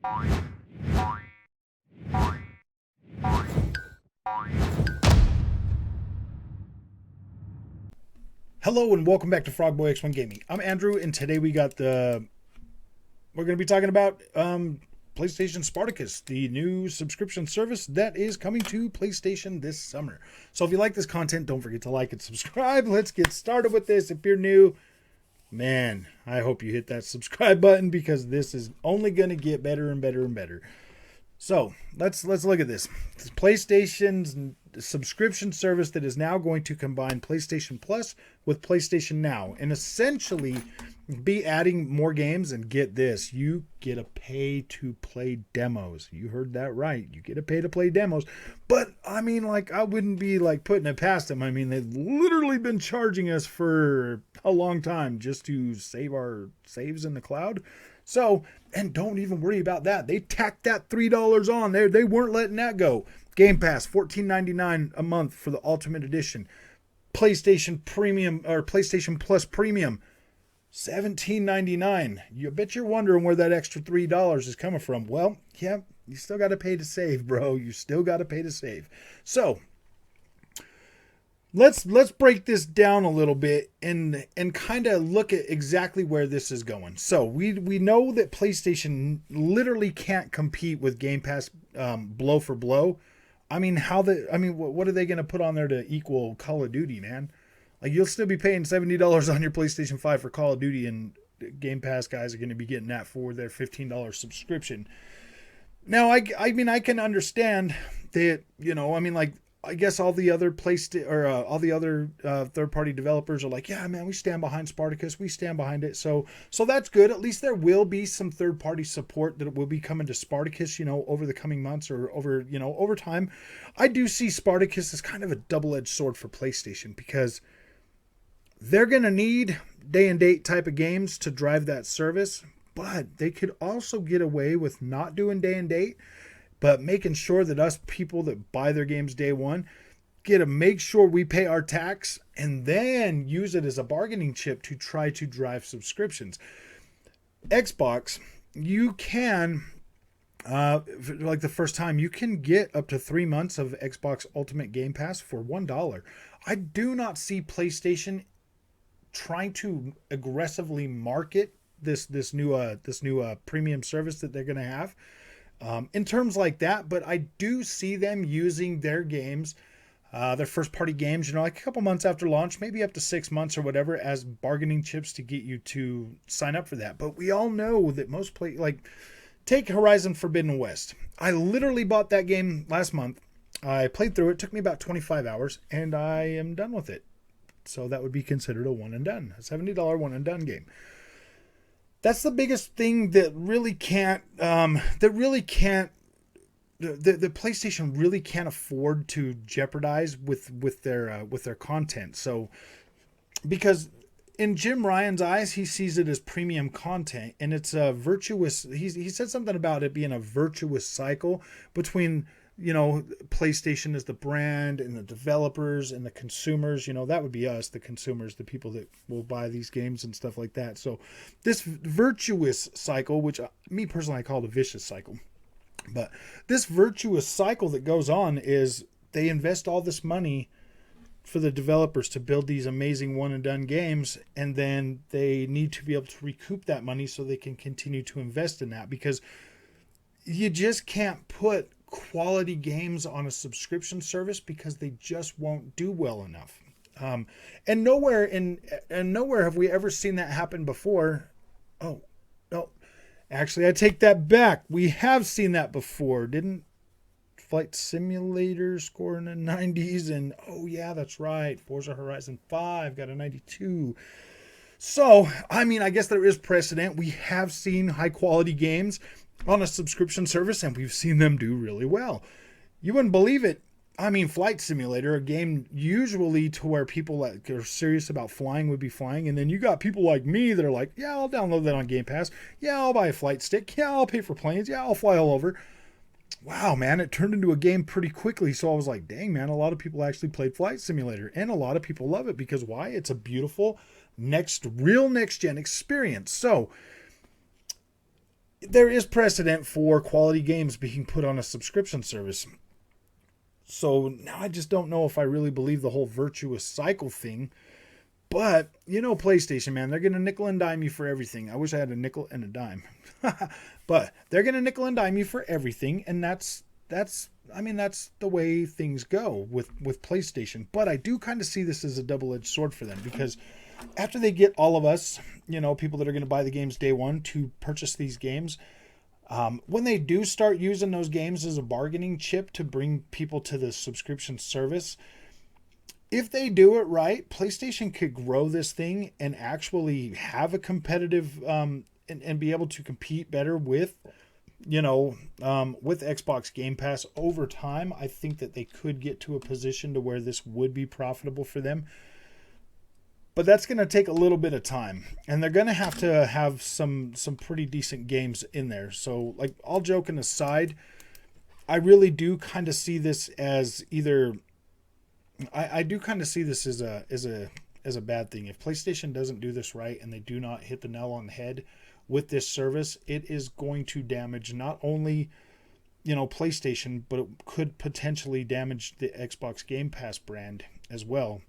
Hello and welcome back to Frogboy X1 Gaming. I'm Andrew, and today we're going to be talking about PlayStation Spartacus, the new subscription service that is coming to PlayStation this summer. So if you like this content, don't forget to like and subscribe. Let's get started with this. If you're new, man, I hope you hit that subscribe button because this is only going to get better and better and better. So let's look at this. It's PlayStation's subscription service that is now going to combine PlayStation Plus with PlayStation Now and essentially be adding more games. And get this, you get to pay to play demos. You heard that right. You get to pay to play demos. But I mean, I wouldn't be putting it past them. I mean, they've literally been charging us for a long time just to save our saves in the cloud. So, and don't even worry about that. They tacked that $3 on there. They weren't letting that go. Game Pass, $14.99 a month for the Ultimate Edition. PlayStation Premium or PlayStation Plus Premium, $17.99. You bet you're wondering where that extra $3 is coming from. Well, yeah, you still got to pay to save, bro. You still got to pay to save. So, let's break this down a little bit and kind of look at exactly where this is going. So we know that PlayStation literally can't compete with Game Pass blow for blow. I mean, what are they going to put on there to equal Call of Duty, man? You'll still be paying $70 on your PlayStation 5 for Call of Duty, and Game Pass guys are going to be getting that for their $15 subscription. Now, I mean, I can understand that, I guess all the other third-party developers are like, yeah, man, we stand behind Spartacus. We stand behind it. So that's good. At least there will be some third-party support that will be coming to Spartacus, over the coming months or over time. I do see Spartacus as kind of a double-edged sword for PlayStation because they're going to need day-and-date type of games to drive that service, but they could also get away with not doing day-and-date, but making sure that us people that buy their games day one get to make sure we pay our tax and then use it as a bargaining chip to try to drive subscriptions. Xbox, you can, the first time, you can get up to 3 months of Xbox Ultimate Game Pass for $1. I do not see PlayStation trying to aggressively market this new premium service that they're going to have. In terms like that, but I do see them using their games, their first party games, a couple months after launch, maybe up to 6 months or whatever, as bargaining chips to get you to sign up for that. But we all know that most take Horizon Forbidden West. I literally bought that game last month. I played through it. It took me about 25 hours and I am done with it. So that would be considered a one and done, a $70 one and done game. That's the biggest thing that the PlayStation really can't afford to jeopardize with their content. So, because in Jim Ryan's eyes, he sees it as premium content, and it's a virtuous. He said something about it being a virtuous cycle between PlayStation as the brand and the developers and the consumers. That would be us, the consumers, the people that will buy these games and stuff like that. So this virtuous cycle, which me personally, I call it a vicious cycle, but this virtuous cycle that goes on is they invest all this money for the developers to build these amazing one and done games, and then they need to be able to recoup that money so they can continue to invest in that, because you just can't put quality games on a subscription service because they just won't do well enough. And nowhere have we ever seen that happen before. Oh, no. Actually, I take that back. We have seen that before. Didn't Flight Simulator score in the 90s? And oh yeah, that's right. Forza Horizon 5 got a 92. So, I mean, I guess there is precedent. We have seen high quality games on a subscription service, and we've seen them do really well. You wouldn't believe it. I mean, Flight Simulator, a game usually to where people that are serious about flying would be flying, and then you got people like me that are like, yeah, I'll download that on Game Pass. Yeah, I'll buy a flight stick. Yeah, I'll pay for planes. Yeah, I'll fly all over. Wow, man, it turned into a game pretty quickly. So I was like, dang, man, a lot of people actually played Flight Simulator, and a lot of people love it because why? It's a beautiful real next-gen experience. So there is precedent for quality games being put on a subscription service. So now I just don't know if I really believe the whole virtuous cycle thing. But, PlayStation, man, they're going to nickel and dime you for everything. I wish I had a nickel and a dime. But they're going to nickel and dime you for everything. And that's the way things go with PlayStation. But I do kind of see this as a double-edged sword for them, because after they get all of us, people that are going to buy the games day one to purchase these games, when they do start using those games as a bargaining chip to bring people to the subscription service, if they do it right, PlayStation could grow this thing and actually have a competitive and be able to compete better with Xbox Game Pass over time. I think that they could get to a position to where this would be profitable for them. But that's going to take a little bit of time, and they're going to have some pretty decent games in there. So, like, all joking aside, I really do kind of see this as either. I do kind of see this as a bad thing. If PlayStation doesn't do this right and they do not hit the nail on the head with this service, it is going to damage not only PlayStation, but it could potentially damage the Xbox Game Pass brand as well.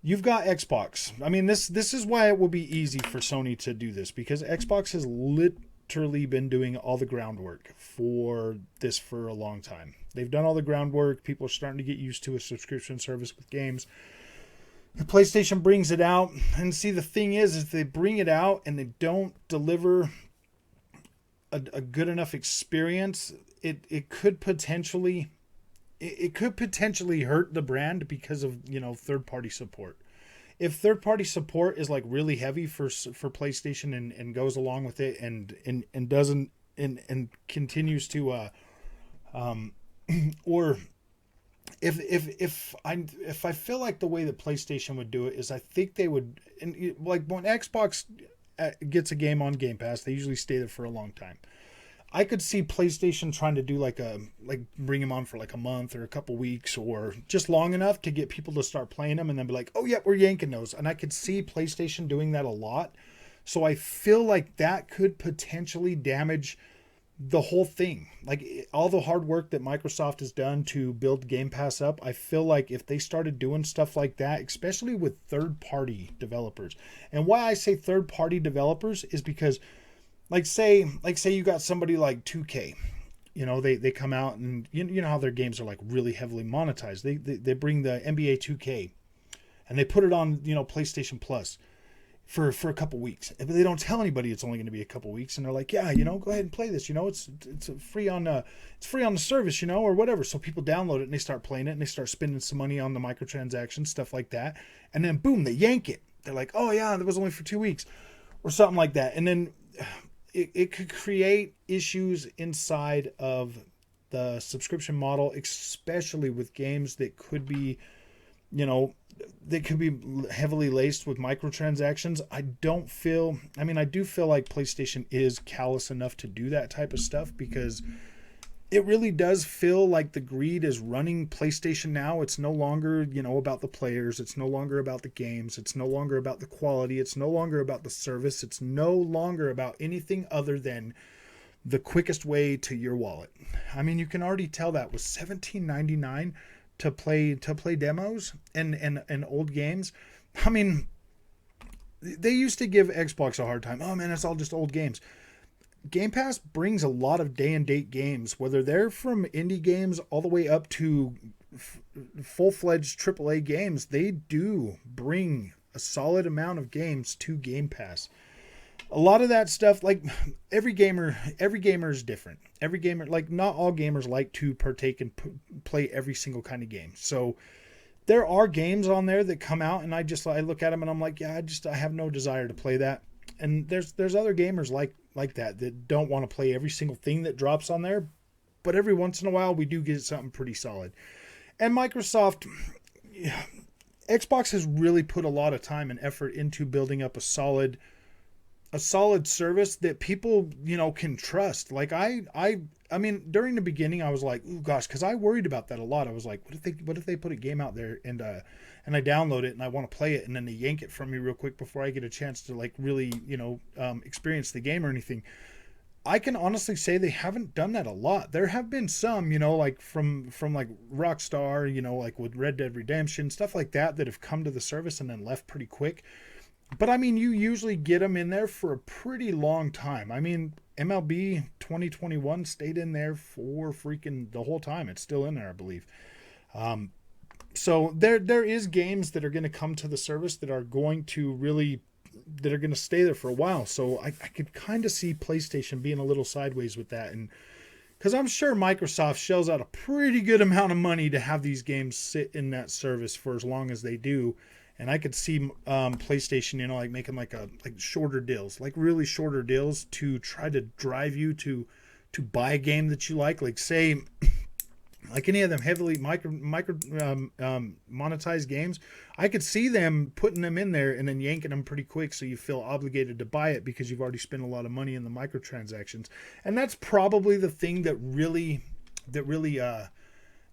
You've got Xbox. I mean, this is why it will be easy for Sony to do this, because Xbox has literally been doing all the groundwork for this for a long time. They've done all the groundwork. People are starting to get used to a subscription service with games. The PlayStation brings it out, and see, the thing is if they bring it out and they don't deliver a good enough experience, it could potentially hurt the brand because of third-party support. If third-party support is like really heavy for PlayStation and goes along with it and doesn't and continues to or if I feel like the way that PlayStation would do it is, I think they would, and like when Xbox gets a game on Game Pass, they usually stay there for a long time. I could see PlayStation trying to do like bring them on for like a month or a couple weeks or just long enough to get people to start playing them and then be like, oh yeah, we're yanking those. And I could see PlayStation doing that a lot. So I feel like that could potentially damage the whole thing. Like all the hard work that Microsoft has done to build Game Pass up, I feel like if they started doing stuff like that, especially with third-party developers. And why I say third-party developers is because like say you got somebody like 2K, they come out and you know how their games are like really heavily monetized. They bring the NBA 2K and they put it on, PlayStation Plus for a couple weeks. But they don't tell anybody it's only going to be a couple weeks, and they're like, yeah, go ahead and play this. It's free on the service, or whatever. So people download it and they start playing it and they start spending some money on the microtransactions, stuff like that. And then boom, they yank it. They're like, oh yeah, that was only for 2 weeks or something like that. And then it could create issues inside of the subscription model, especially with games that could be, heavily laced with microtransactions. I do feel like PlayStation is callous enough to do that type of stuff, because it really does feel like the greed is running PlayStation now. It's no longer, about the players. It's no longer about the games. It's no longer about the quality. It's no longer about the service. It's no longer about anything other than the quickest way to your wallet. I mean, you can already tell that with $17.99 to play demos and old games. I mean, they used to give Xbox a hard time. Oh man, it's all just old games. Game Pass brings a lot of day and date games, whether they're from indie games all the way up to full-fledged AAA games. They do bring a solid amount of games to Game Pass. A lot of that stuff, like every gamer is different. Every gamer, like not all gamers like to partake and play every single kind of game. So there are games on there that come out and I look at them and I'm like, yeah, I have no desire to play that. And there's other gamers like that don't want to play every single thing that drops on there, but every once in a while we do get something pretty solid. And Xbox has really put a lot of time and effort into building up a solid service that people, can trust. Like I mean, during the beginning I was like, oh gosh, because I worried about that a lot. I was like, what if they put a game out there and I download it and I want to play it and then they yank it from me real quick before I get a chance to like really, experience the game or anything. I can honestly say they haven't done that a lot. There have been some, like from like Rockstar, like with Red Dead Redemption, stuff like that have come to the service and then left pretty quick. But I mean, you usually get them in there for a pretty long time. I mean, MLB 2021 stayed in there for freaking the whole time. It's still in there, I believe. Um, so there is games that are going to come to the service that are going to really that are going to stay there for a while. So I could kind of see PlayStation being a little sideways with that, and because I'm sure Microsoft shells out a pretty good amount of money to have these games sit in that service for as long as they do. And I could see PlayStation, like making like shorter deals, like really shorter deals to try to drive you to buy a game that you like say, like any of them heavily micro monetized games. I could see them putting them in there and then yanking them pretty quick, so you feel obligated to buy it because you've already spent a lot of money in the microtransactions. And that's probably the thing that really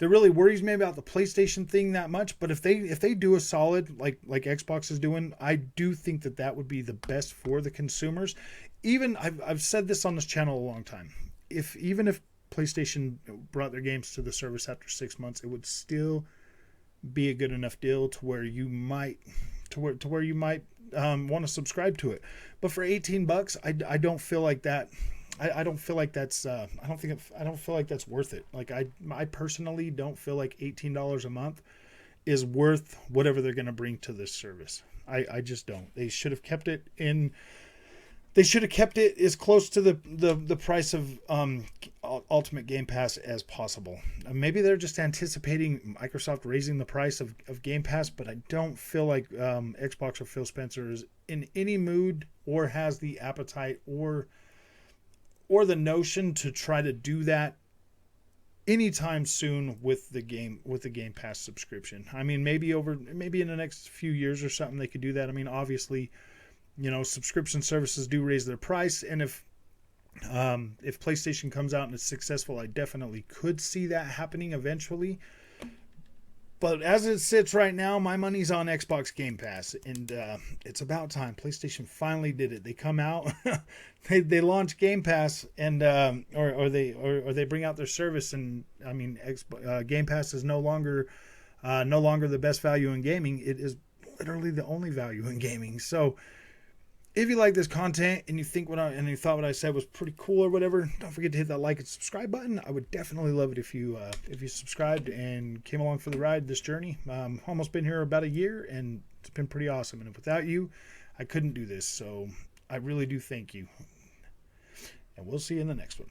worries me about the PlayStation thing that much. But if they do a solid like Xbox is doing, I do think that would be the best for the consumers. Even I've said this on this channel a long time. Even if PlayStation brought their games to the service after 6 months, it would still be a good enough deal to where you might want to subscribe to it. But for $18, I don't feel like that. I don't feel like that's I don't feel like that's worth it. Like I personally don't feel like $18 a month is worth whatever they're going to bring to this service. I just don't. They should have kept it in. They should have kept it as close to the price of Ultimate Game Pass as possible. Maybe they're just anticipating Microsoft raising the price of Game Pass, but I don't feel like Xbox or Phil Spencer is in any mood or has the appetite or the notion to try to do that anytime soon with the Game Pass subscription. I mean, maybe in the next few years or something they could do that. I mean, obviously, subscription services do raise their price, and if PlayStation comes out and is successful, I definitely could see that happening eventually. But as it sits right now, my money's on Xbox Game Pass, and it's about time. PlayStation finally did it. They come out, they launch Game Pass, and or they bring out their service, and I mean, Game Pass is no longer the best value in gaming. It is literally the only value in gaming. So if you like this content and you thought what I said was pretty cool or whatever, don't forget to hit that like and subscribe button. I would definitely love it if you subscribed and came along for the ride, this journey. Almost been here about a year, and it's been pretty awesome. And without you, I couldn't do this. So I really do thank you. And we'll see you in the next one.